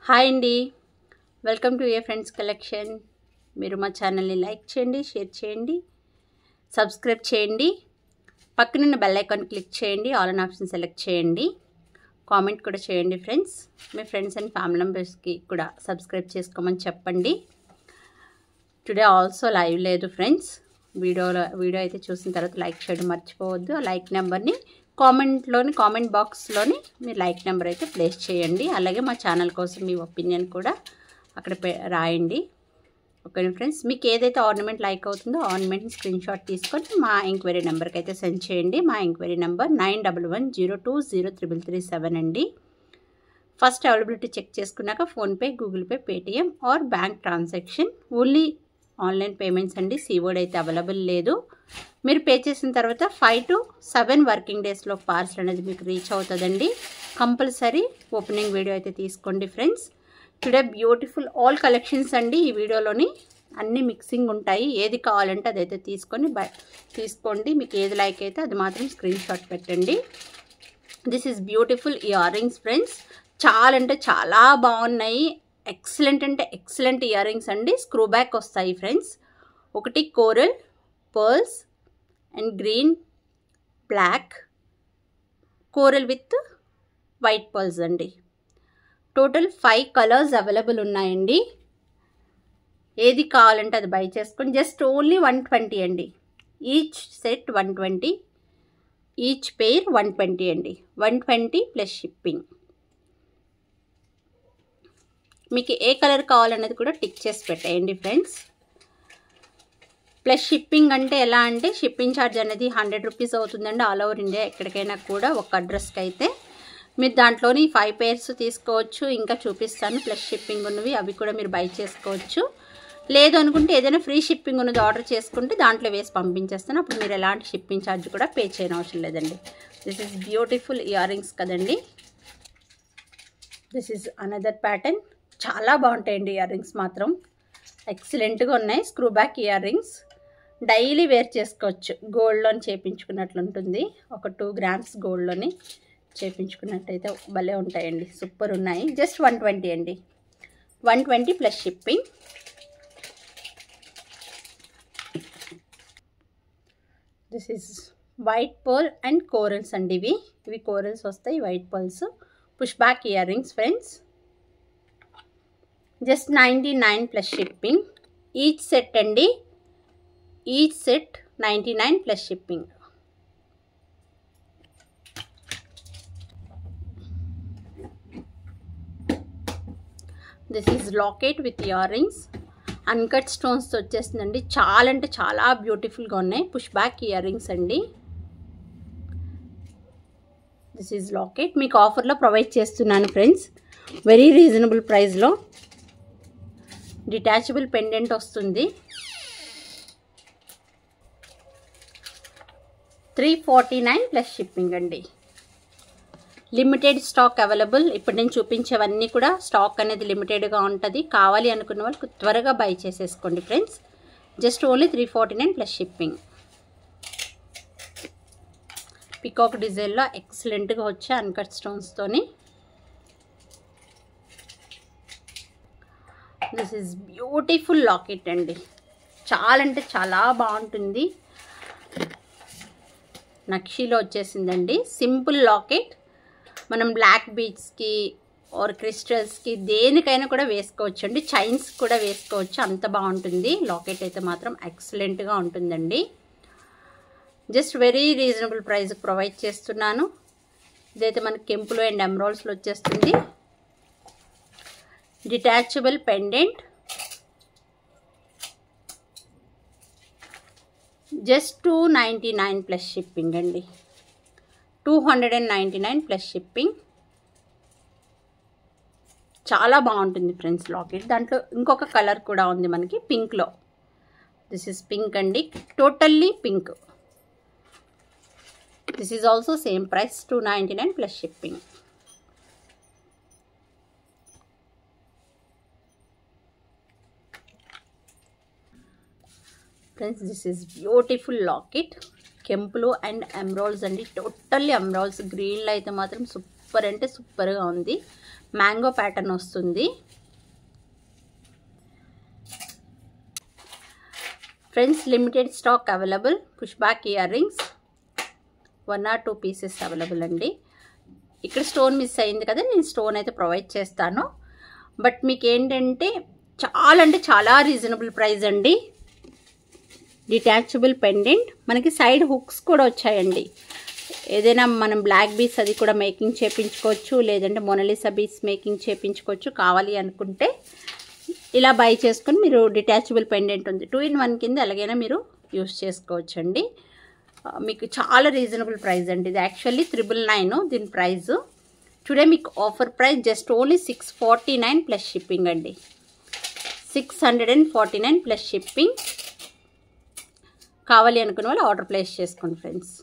Hi అండి, welcome to A friends collection. మీరు మా ఛానల్ని లైక్ చేయండి, షేర్ చేయండి, సబ్స్క్రైబ్ చేయండి. పక్కనున్న బెల్ ఐకాన్ క్లిక్ చేయండి, ఆల్ అన్ ఆప్షన్ సెలెక్ట్ చేయండి. కామెంట్ కూడా చేయండి friends. Me friends and family మెంబర్స్కి కూడా సబ్స్క్రైబ్ చేసుకోమని చెప్పండి. టుడే ఆల్సో లైవ్ లేదు ఫ్రెండ్స్. వీడియో అయితే చూసిన తర్వాత లైక్ చేయడం మర్చిపోవద్దు. ఆ లైక్ నెంబర్ని కామెంట్ బాక్స్లోని మీ లైక్ నెంబర్ అయితే ప్లేస్ చేయండి. అలాగే మా ఛానల్ కోసం మీ ఒపీనియన్ కూడా అక్కడ రాయండి. ఓకే ఫ్రెండ్స్, మీకు ఏదైతే ఆర్నమెంట్ లైక్ అవుతుందో ఆర్నమెంట్ని స్క్రీన్ షాట్ తీసుకొని మా ఎంక్వైరీ నెంబర్కి అయితే సెండ్ చేయండి. మా ఎంక్వైరీ నెంబర్ 9110203337 అండి. ఫస్ట్ అవైలబిలిటీ చెక్ చేసుకున్నాక PhonePe, Google pay, Paytm or bank transaction. Only online payments అండి. సీఓడి అయితే అవైలబుల్ లేదు. మీరు పే చేసిన తర్వాత 5 to 7 వర్కింగ్ డేస్లో పార్సల్ అనేది మీకు రీచ్ అవుతుందండి. కంపల్సరీ ఓపెనింగ్ వీడియో అయితే తీసుకోండి friends. Today beautiful all collections అండి. ఈ వీడియోలోని అన్ని మిక్సింగ్ ఉంటాయి. ఏది కావాలంటే అదైతే తీసుకోండి. మీకు ఏది లైక్ అయితే అది మాత్రం స్క్రీన్ షాట్ పెట్టండి. This is beautiful ear rings friends. చాలా అంటే చాలా బాగున్నాయి. ఎక్సలెంట్ అంటే ఎక్సలెంట్ ఇయర్ రింగ్స్ అండి. స్క్రూ బ్యాక్ వస్తాయి ఫ్రెండ్స్. ఒకటి coral, pearls and green, black, coral with white pearls అండి. టోటల్ 5 కలర్స్ అవైలబుల్ ఉన్నాయండి. ఏది కావాలంటే అది బై చేసుకొని జస్ట్ ఓన్లీ 120 అండి. ఈచ్ సెట్ 120, ఈచ్ పెయిర్ 120 అండి. 120 ప్లస్ షిప్పింగ్. మీకు ఏ కలర్ కావాలనేది కూడా టిక్ చేసి పెట్టేయండి ఫ్రెండ్స్. ప్లస్ షిప్పింగ్ అంటే ఎలా అంటే షిప్పింగ్ ఛార్జ్ అనేది 100 రూపీస్ అవుతుందండి. ఆల్ ఓవర్ ఇండియా ఎక్కడికైనా కూడా ఒక అడ్రస్కి అయితే మీరు దాంట్లోని 5 పేర్స్ తీసుకోవచ్చు. ఇంకా చూపిస్తాను ప్లస్ షిప్పింగ్ ఉన్నవి, అవి కూడా మీరు బై చేసుకోవచ్చు. లేదు అనుకుంటే ఏదైనా ఫ్రీ షిప్పింగ్ ఉన్నది ఆర్డర్ చేసుకుంటే దాంట్లో వేసి పంపించేస్తాను. అప్పుడు మీరు ఎలాంటి షిప్పింగ్ ఛార్జ్ కూడా పే చేయని అవసరం లేదండి. This is beautiful ear rings కదండి. This is another pattern. చాలా బాగుంటాయండి ఇయర్ రింగ్స్ మాత్రం. ఎక్సలెంట్గా ఉన్నాయి. Screw back earrings daily wear చేసుకోవచ్చు. గోల్డ్లోని చేయించుకున్నట్లు ఉంటుంది. ఒక 2 grams గోల్డ్లోని చేయించుకున్నట్టయితే భలే ఉంటాయండి. సూపర్ ఉన్నాయి. జస్ట్ 120 అండి. 120 plus shipping. This is white pearl and corals అండి. ఇవి కోరల్స్ వస్తాయి, white pearls. Push back ear rings friends. Just 99 plus shipping. Each set అండి. Each set 99 plus shipping. This is locket with earrings. Uncut స్టోన్స్తో వచ్చేస్తుందండి. చాలా అంటే చాలా బ్యూటిఫుల్గా ఉన్నాయి. పుష్ బ్యాక్ ఇయర్ రింగ్స్ అండి. This is locket. మీకు ఆఫర్లో ప్రొవైడ్ చేస్తున్నాను ఫ్రెండ్స్. వెరీ రీజనబుల్ ప్రైస్లో డిటాచబుల్ పెండెంట్ వస్తుంది. 349 ప్లస్ షిప్పింగ్ అండి. Limited stock available. ఇప్పుడు నేను చూపించేవన్నీ కూడా స్టాక్ అనేది లిమిటెడ్గా ఉంటుంది. కావాలి అనుకున్న వాళ్ళకి త్వరగా బై చేసేసుకోండి friends. Just only 349 plus shipping. Peacock డిజైన్లో ఎక్సలెంట్గా వచ్చే అన్కట్ స్టోన్స్తోని. దిస్ ఈజ్ బ్యూటిఫుల్ లాకెట్ అండి. చాలా అంటే చాలా బాగుంటుంది. నక్షీలో వచ్చేసిందండి. Simple locket. మనం బ్లాక్ బీడ్స్కి ఆర్ క్రిస్టల్స్కి దేనికైనా కూడా వేసుకోవచ్చు అండి. చైన్స్ కూడా వేసుకోవచ్చు. అంత బాగుంటుంది. లాకెట్ అయితే మాత్రం ఎక్సలెంట్గా ఉంటుందండి. Just very reasonable price provide చేస్తున్నాను. ఇదైతే మనకి కెంపులు అండ్ ఎమరాల్డ్స్లో వచ్చేస్తుంది. Detachable pendant. Just 299 plus shipping అండి. 299 ప్లస్ షిప్పింగ్. చాలా బాగుంటుంది ఫ్రెండ్స్ లాకెట్. దాంట్లో ఇంకొక కలర్ కూడా ఉంది మనకి పింక్లో. దిస్ ఈజ్ పింక్ అండి. Totally pink. This is also same price 299 plus shipping. Friends this is beautiful locket. కెంపులు అండ్ ఎమరాల్డ్స్ అండి. Totally emeralds. గ్రీన్లో అయితే మాత్రం సూపర్ అంటే సూపర్గా ఉంది. మ్యాంగో ప్యాటర్న్ వస్తుంది. Friends limited stock available. Push back earrings 1 or 2 pieces available అండి. ఇక్కడ స్టోన్ మిస్ అయింది కదా, నేను స్టోన్ అయితే ప్రొవైడ్ చేస్తాను. బట్ మీకు ఏంటంటే చాలా రీజనబుల్ ప్రైస్ అండి. డిటాచబుల్ పెండెంట్, మనకి సైడ్ హుక్స్ కూడా వచ్చాయండి. ఏదైనా మనం బ్లాక్ బీస్ అది కూడా మేకింగ్ చేయించుకోవచ్చు, లేదంటే మొనాలిసా బీస్ మేకింగ్ చేయించుకోవచ్చు. కావాలి అనుకుంటే ఇలా బై చేసుకొని మీరు డిటాచబుల్ పెండెంట్ ఉంది 2 in 1 కింద ఎలాగైనా మీరు యూస్ చేసుకోవచ్చు అండి. మీకు చాలా రీజనబుల్ ప్రైస్ అండి. ఇది యాక్చువల్లీ 999 దీని ప్రైస్. టుడే మీకు offer price just only 649 plus shipping అండి. 649 ప్లస్ షిప్పింగ్. కావాలి అనుకున్న వాళ్ళు ఆర్డర్ ప్లేస్ చేసుకోండి ఫ్రెండ్స్.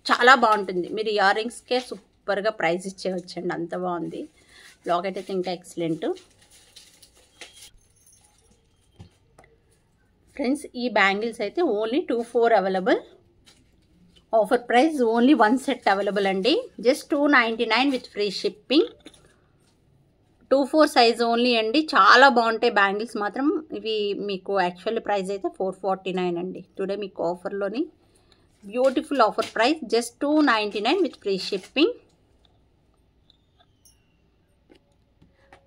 చాలా బాగుంటుంది. మీరు ఇయర్ రింగ్స్కే సూపర్గా ప్రైస్ ఇచ్చేయచ్చండి, అంత బాగుంది. లాకెట్ అయితే ఇంకా ఎక్సలెంట్. ఫ్రెండ్స్ ఈ బ్యాంగిల్స్ అయితే only 24 available. Offer price only 1 set available అండి. Just 299 with free shipping. 24 size only అండి. చాలా బాగుంటాయి బ్యాంగిల్స్ మాత్రం. ఇవి మీకు యాక్చువల్లీ ప్రైస్ అయితే 449 అండి. టుడే మీకు ఆఫర్లోని beautiful offer price just 299 with free shipping.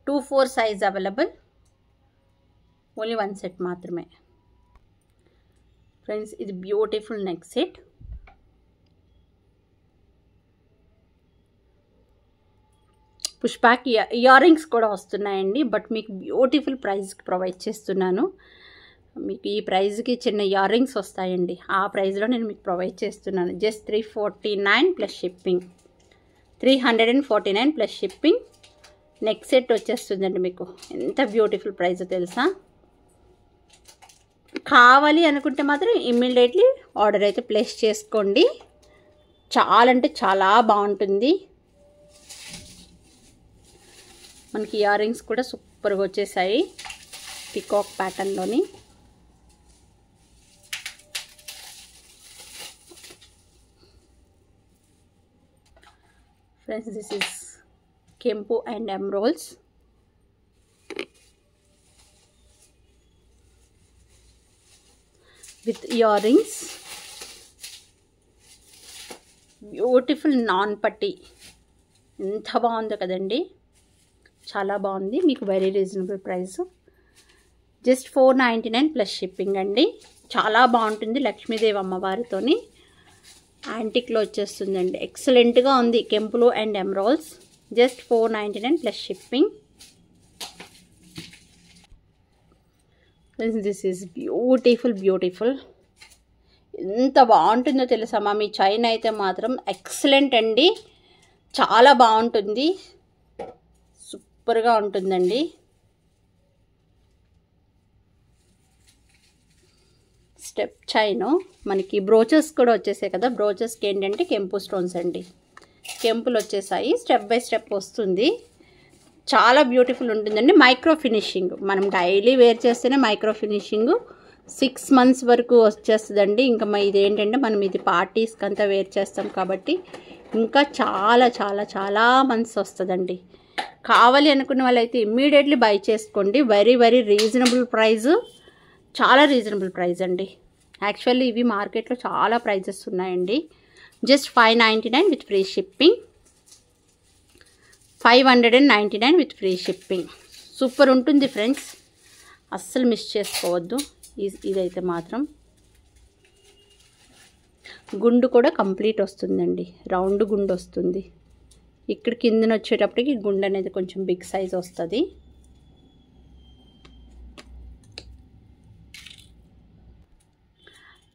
24 size available. Only 1 set మాత్రమే ఫ్రెండ్స్. ఇది beautiful neck set. Push back earrings కూడా వస్తున్నాయండి. బట్ మీకు బ్యూటిఫుల్ ప్రైస్కి ప్రొవైడ్ చేస్తున్నాను. మీకు ఈ ప్రైస్కి చిన్న ఇయర్ రింగ్స్ వస్తాయండి. ఆ ప్రైస్లో నేను మీకు ప్రొవైడ్ చేస్తున్నాను. Just 349 plus shipping. 349 plus shipping. Neck set వచ్చేస్తుందండి మీకు. ఎంత బ్యూటిఫుల్ ప్రైస్ తెలుసా. కావాలి అనుకుంటే మాత్రం ఇమ్మీడియట్లీ ఆర్డర్ అయితే ప్లేస్ చేసుకోండి. చాలా అంటే చాలా బాగుంటుంది. మనకి ఇయర్ రింగ్స్ కూడా సూపర్గా వచ్చేసాయి పికాక్ ప్యాటర్న్లోని. ఫ్రెండ్స్ దిస్ ఈస్ కెంపు and emeralds. With earrings. Beautiful నాన్ పట్టి. ఎంత బాగుందో కదండి, చాలా బాగుంది. మీకు very reasonable price. Just 499 plus shipping అండి. చాలా బాగుంటుంది. లక్ష్మీదేవి అమ్మవారితోని యాంటిక్లో వచ్చేస్తుందండి. ఎక్సలెంట్గా ఉంది. కెంపులు and emeralds. Just 499 plus shipping. This is beautiful. ఎంత బాగుంటుందో తెలుసమ్మా. మీ చైన్ అయితే మాత్రం ఎక్సలెంట్ అండి. చాలా బాగుంటుంది. సూపర్గా ఉంటుందండి. Step chain. మనకి బ్రోచెస్ కూడా వచ్చేసాయి కదా. బ్రోచెస్కి ఏంటంటే కెంపు స్టోన్స్ అండి. కెంపులు వచ్చేసాయి. స్టెప్ బై స్టెప్ వస్తుంది. చాలా బ్యూటిఫుల్ ఉంటుందండి. Micro finishing. మనం డైలీ వేర్ చేస్తేనే మైక్రో ఫినిషింగ్ 6 months వరకు వచ్చేస్తుందండి. ఇంకా ఇదేంటంటే మనం ఇది పార్టీస్కి అంతా వేర్ చేస్తాం కాబట్టి ఇంకా చాలా మంత్స్ వస్తుందండి. కావాలి అనుకున్న వాళ్ళైతే ఇమ్మీడియట్లీ బై చేసుకోండి. Very reasonable price. చాలా రీజనబుల్ ప్రైస్ అండి. యాక్చువల్లీ ఇవి మార్కెట్లో చాలా ప్రైజెస్ ఉన్నాయండి. Just 599 with free shipping. 599 with free shipping. Super ఉంటుంది ఫ్రెండ్స్. అస్సలు మిస్ చేసుకోవద్దు. ఇదైతే మాత్రం గుండు కూడా కంప్లీట్ వస్తుందండి. రౌండ్ గుండు వస్తుంది. ఇక్కడ కిందన వచ్చేటప్పటికి గుండు అనేది కొంచెం బిగ్ సైజ్ వస్తుంది.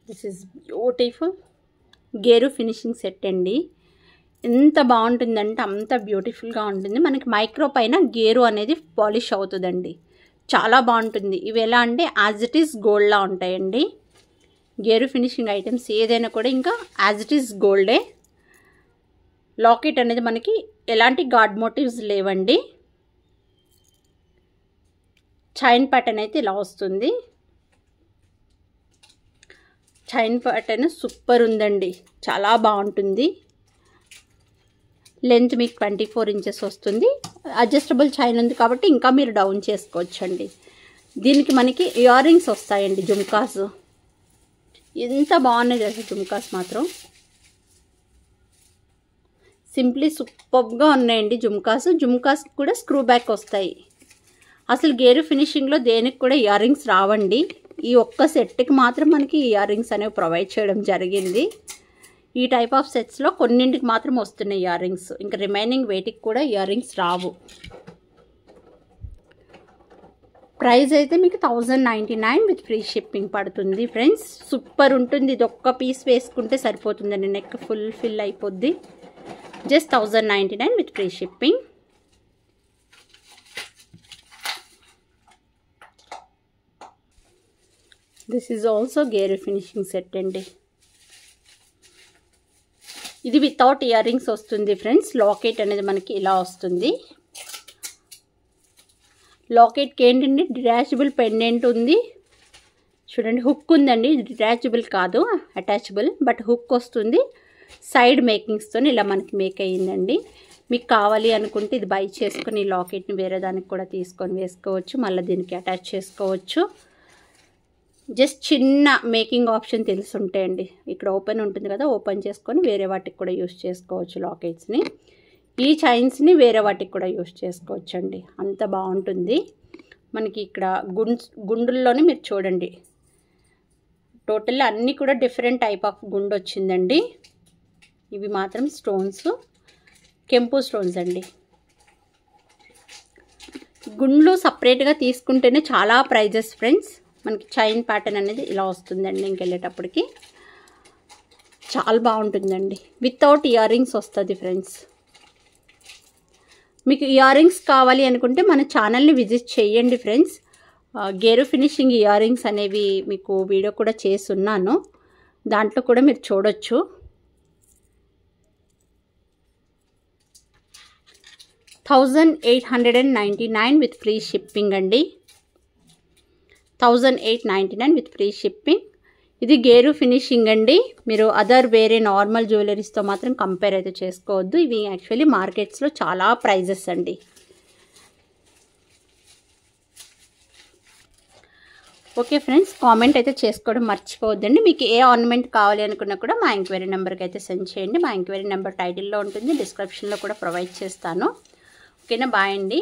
This is beautiful gear finishing set అండి. ఎంత బాగుంటుందంటే అంత బ్యూటిఫుల్గా ఉంటుంది. మనకి మైక్రో పైన గేరు అనేది పాలిష్ అవుతుందండి. చాలా బాగుంటుంది. ఇవి ఎలా అంటే యాజ్ ఇట్ ఈస్ గోల్డ్లా ఉంటాయండి. గేరు ఫినిషింగ్ ఐటమ్స్ ఏదైనా కూడా ఇంకా యాజ్ ఇట్ ఈస్ గోల్డే. లాకెట్ అనేది మనకి ఎలాంటి గాడ్ మోటివ్స్ లేవండి. చైన్ ప్యాటర్న్ అయితే ఇలా వస్తుంది. చైన్ ప్యాటర్న్ సూపర్ ఉందండి. చాలా బాగుంటుంది. లెంత్ మీకు 24 ఇంచెస్ వస్తుంది. అడ్జస్టబుల్ చైన్ ఉంది కాబట్టి ఇంకా మీరు డౌన్ చేసుకోవచ్చండి. దీనికి మనకి ఇయర్ రింగ్స్ వస్తాయండి, జుమ్కాస్. ఎంత బాగున్నాయి అసలు జుమ్కాస్ మాత్రం. సింప్లీ సూపర్గా ఉన్నాయండి జుమ్కాస్. జుమ్కాస్ కూడా స్క్రూ బ్యాక్ వస్తాయి. అసలు గేరు ఫినిషింగ్లో దేనికి కూడా ఇయర్ రింగ్స్ రావండి. ఈ ఒక్క సెట్కి మాత్రం మనకి ఇయర్ రింగ్స్ అనేవి ప్రొవైడ్ చేయడం జరిగింది. ఈ టైప్ ఆఫ్ సెట్స్లో కొన్నింటికి మాత్రం వస్తున్నాయి ఇయర్ రింగ్స్. ఇంకా రిమైనింగ్ వేటికి కూడా ఇయర్ రింగ్స్ రావు. ప్రైస్ అయితే మీకు 1099 విత్ ఫ్రీ షిప్పింగ్ పడుతుంది ఫ్రెండ్స్. సూపర్ ఉంటుంది. ఇది ఒక్క పీస్ వేసుకుంటే సరిపోతుందండి, నెక్ ఫిల్ అయిపోద్ది. Just 1099 with free shipping. This is also gear finishing set అండి. ఇది వితౌట్ ఇయర్ రింగ్స్ వస్తుంది ఫ్రెండ్స్. లాకెట్ అనేది మనకి ఇలా వస్తుంది. లాకెట్కి ఏంటంటే డిటాచబుల్ పెండెంట్ ఉంది చూడండి. హుక్ ఉందండి, డిటాచబుల్ కాదు, అటాచబుల్. బట్ హుక్ వస్తుంది. సైడ్ మేకింగ్స్తో ఇలా మనకి మేక్ అయ్యిందండి. మీకు కావాలి అనుకుంటే ఇది బై చేసుకొని ఈ లాకెట్ని వేరే దానికి కూడా తీసుకొని వేసుకోవచ్చు. మళ్ళీ దీనికి అటాచ్ చేసుకోవచ్చు. జస్ట్ చిన్న మేకింగ్ ఆప్షన్ తెలుసుంటే అండి. ఇక్కడ ఓపెన్ ఉంటుంది కదా, ఓపెన్ చేసుకొని వేరే వాటికి కూడా యూస్ చేసుకోవచ్చు లాకెట్స్ని. ఈ చైన్స్ని వేరే వాటికి కూడా యూస్ చేసుకోవచ్చు అండి. అంత బాగుంటుంది. మనకి ఇక్కడ గుండుల్లోనే మీరు చూడండి, టోటల్ అన్నీ కూడా డిఫరెంట్ టైప్ ఆఫ్ గుండు వచ్చిందండి. ఇవి మాత్రం స్టోన్స్, కెంపు స్టోన్స్ అండి. గుండ్లు సపరేట్గా తీసుకుంటేనే చాలా ప్రైజెస్ ఫ్రెండ్స్. మనకి చైన్ ప్యాటర్న్ అనేది ఇలా వస్తుందండి. ఇంకెళ్ళేటప్పటికి చాలా బాగుంటుందండి. వితౌట్ ఇయర్ రింగ్స్ వస్తుంది ఫ్రెండ్స్. మీకు ఇయర్ రింగ్స్ కావాలి అనుకుంటే మన ఛానల్ని విజిట్ చేయండి friends. Gear finishing ear rings అనేవి మీకు వీడియో కూడా చేస్తున్నాను, దాంట్లో కూడా మీరు చూడొచ్చు. $1899 విత్ ఫ్రీ షిప్పింగ్ అండి. 1899 విత్ ఫ్రీ షిప్పింగ్. ఇది గేరు ఫినిషింగ్ అండి. మీరు అదర్ వేరే నార్మల్ జ్యువెలరీస్తో మాత్రం కంపేర్ అయితే చేసుకోవద్దు. ఇవి యాక్చువల్లీ మార్కెట్స్లో చాలా ప్రైజెస్ అండి. ఓకే ఫ్రెండ్స్, కామెంట్ అయితే చేసుకోవడం మర్చిపోవద్దండి. మీకు ఏ ఆర్నమెంట్ కావాలి అనుకున్నా కూడా మా ఎంక్వైరీ నెంబర్కి అయితే సెండ్ చేయండి. మా ఎంక్వైరీ నెంబర్ టైటిల్లో ఉంటుంది, డిస్క్రిప్షన్లో కూడా ప్రొవైడ్ చేస్తాను. ఓకేనా, బాయ్ అండి.